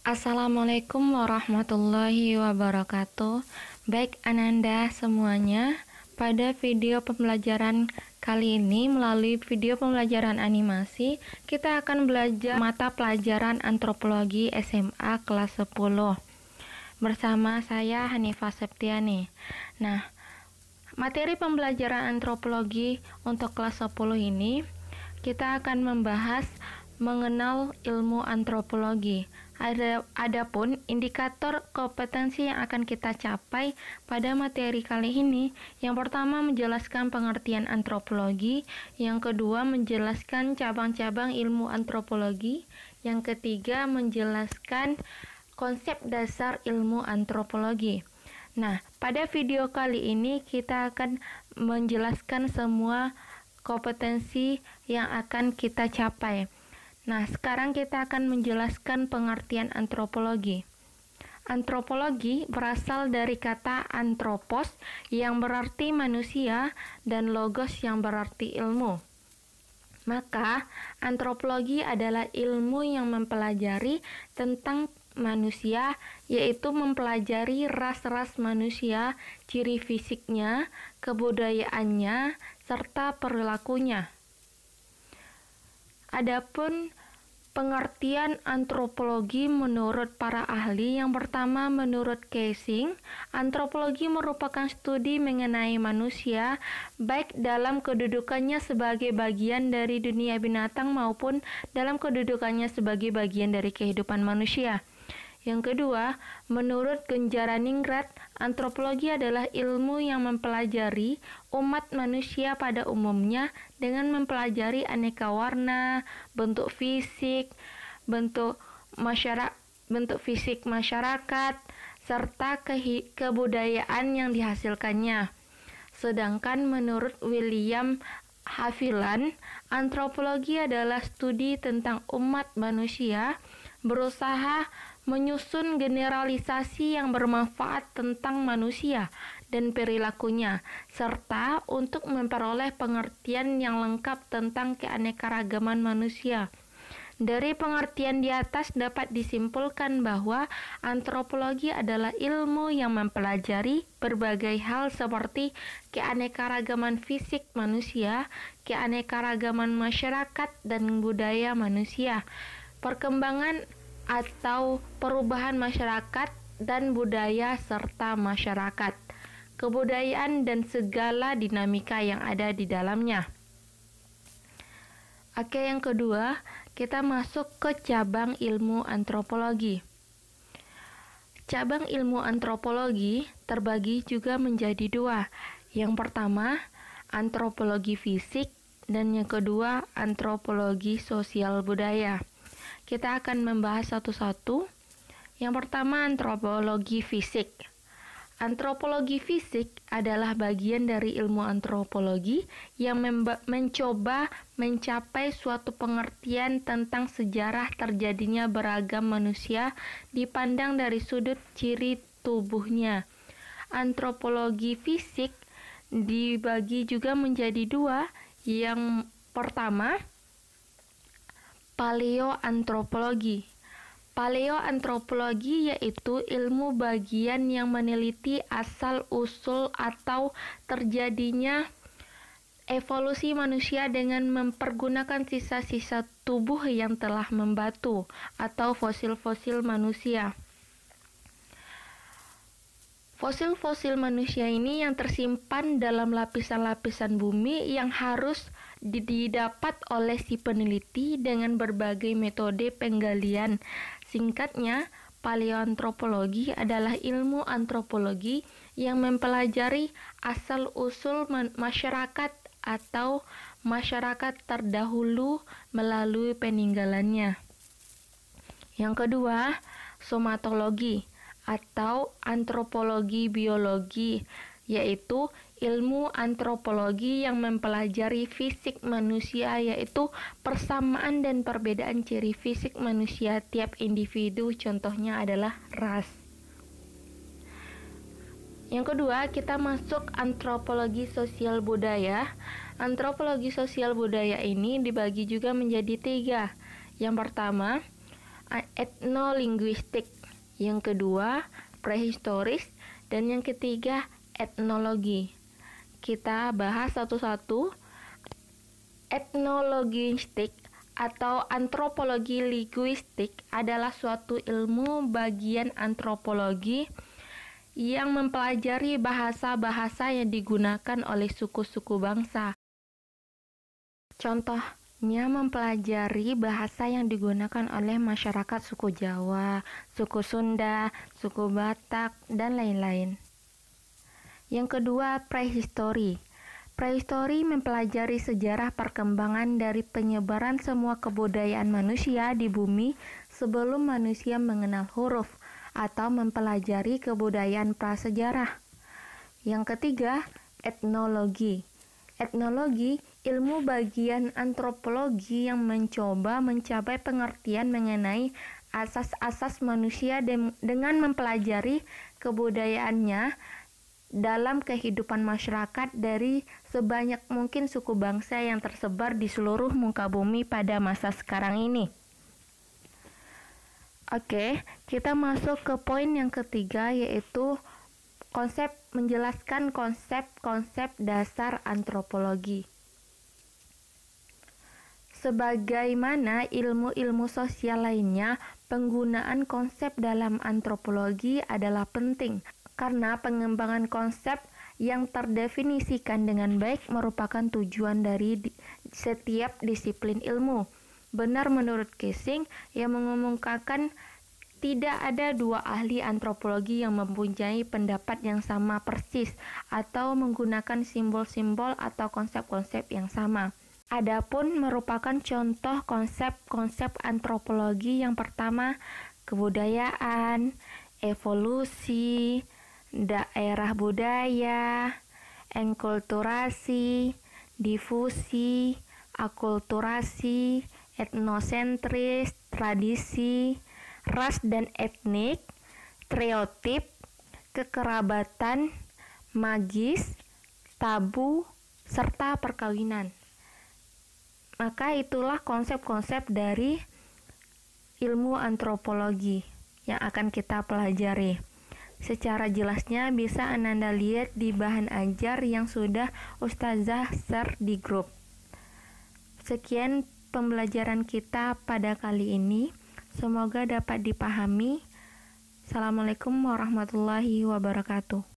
Assalamualaikum warahmatullahi wabarakatuh. Baik Ananda semuanya, pada video pembelajaran kali ini melalui video pembelajaran animasi, kita akan belajar mata pelajaran antropologi SMA kelas 10 bersama saya Hanifah Septiani. Nah, materi pembelajaran antropologi untuk kelas 10 ini kita akan membahas mengenal ilmu antropologi. Adapun indikator kompetensi yang akan kita capai pada materi kali ini, yang pertama menjelaskan pengertian antropologi, yang kedua menjelaskan cabang-cabang ilmu antropologi, yang ketiga menjelaskan konsep dasar ilmu antropologi. Nah, pada video kali ini kita akan menjelaskan semua kompetensi yang akan kita capai. Nah, sekarang kita akan menjelaskan pengertian antropologi. Antropologi berasal dari kata anthropos yang berarti manusia dan logos yang berarti ilmu. Maka, antropologi adalah ilmu yang mempelajari tentang manusia, yaitu mempelajari ras-ras manusia, ciri fisiknya, kebudayaannya, serta perilakunya. Adapun pengertian antropologi menurut para ahli, yang pertama menurut Casing, antropologi merupakan studi mengenai manusia, baik dalam kedudukannya sebagai bagian dari dunia binatang maupun dalam kedudukannya sebagai bagian dari kehidupan manusia. Yang kedua, menurut Genjaraningrat, antropologi adalah ilmu yang mempelajari umat manusia pada umumnya dengan mempelajari aneka warna, bentuk fisik masyarakat, serta kebudayaan yang dihasilkannya. Sedangkan menurut William Haviland, antropologi adalah studi tentang umat manusia, berusaha menyusun generalisasi yang bermanfaat tentang manusia dan perilakunya, serta untuk memperoleh pengertian yang lengkap tentang keanekaragaman manusia. Dari pengertian di atas dapat disimpulkan bahwa antropologi adalah ilmu yang mempelajari berbagai hal seperti keanekaragaman fisik manusia, keanekaragaman masyarakat dan budaya manusia, perkembangan atau perubahan masyarakat dan budaya serta masyarakat, kebudayaan dan segala dinamika yang ada di dalamnya. Oke, yang kedua, kita masuk ke cabang ilmu antropologi. Cabang ilmu antropologi terbagi juga menjadi dua. Yang pertama, antropologi fisik, dan yang kedua, antropologi sosial budaya. Kita akan membahas satu-satu. Yang pertama, antropologi fisik. Antropologi fisik adalah bagian dari ilmu antropologi yang mencoba mencapai suatu pengertian tentang sejarah terjadinya beragam manusia dipandang dari sudut ciri tubuhnya. Antropologi fisik dibagi juga menjadi dua. Yang pertama, paleoantropologi. Paleoantropologi yaitu ilmu bagian yang meneliti asal-usul atau terjadinya evolusi manusia dengan mempergunakan sisa-sisa tubuh yang telah membatu atau fosil-fosil manusia. Fosil-fosil manusia ini yang tersimpan dalam lapisan-lapisan bumi yang harus didapat oleh si peneliti dengan berbagai metode penggalian. Singkatnya, paleoantropologi adalah ilmu antropologi yang mempelajari asal-usul masyarakat atau masyarakat terdahulu melalui peninggalannya. Yang kedua, somatologi atau antropologi biologi, yaitu ilmu antropologi yang mempelajari fisik manusia, yaitu persamaan dan perbedaan ciri fisik manusia tiap individu, contohnya adalah ras. Yang kedua, kita masuk antropologi sosial budaya. Antropologi sosial budaya ini dibagi juga menjadi tiga. Yang pertama, etnolinguistik, yang kedua prehistoris, dan yang ketiga etnologi. Kita bahas satu-satu. Etnologistik atau antropologi linguistik adalah suatu ilmu bagian antropologi yang mempelajari bahasa-bahasa yang digunakan oleh suku-suku bangsa. Contohnya mempelajari bahasa yang digunakan oleh masyarakat suku Jawa, suku Sunda, suku Batak, dan lain-lain. Yang kedua, prehistori. Prehistori mempelajari sejarah perkembangan dari penyebaran semua kebudayaan manusia di bumi sebelum manusia mengenal huruf atau mempelajari kebudayaan prasejarah. Yang ketiga, etnologi. Etnologi, ilmu bagian antropologi yang mencoba mencapai pengertian mengenai asas-asas manusia dengan mempelajari kebudayaannya dalam kehidupan masyarakat dari sebanyak mungkin suku bangsa yang tersebar di seluruh muka bumi pada masa sekarang ini. Oke, kita masuk ke poin yang ketiga, yaitu menjelaskan konsep-konsep dasar antropologi. Sebagaimana ilmu-ilmu sosial lainnya, penggunaan konsep dalam antropologi adalah penting karena pengembangan konsep yang terdefinisikan dengan baik merupakan tujuan dari setiap disiplin ilmu. Benar menurut Casing yang mengemukakan tidak ada dua ahli antropologi yang mempunyai pendapat yang sama persis atau menggunakan simbol-simbol atau konsep-konsep yang sama. Adapun merupakan contoh konsep-konsep antropologi yang pertama, kebudayaan, evolusi, daerah budaya, enkulturasi, difusi, akulturasi, etnosentris, tradisi, ras dan etnik, stereotip, kekerabatan, magis, tabu, serta perkawinan. Maka itulah konsep-konsep dari ilmu antropologi yang akan kita pelajari. Secara jelasnya bisa Ananda lihat di bahan ajar yang sudah Ustazah share di grup. Sekian pembelajaran kita pada kali ini. Semoga dapat dipahami. Assalamualaikum warahmatullahi wabarakatuh.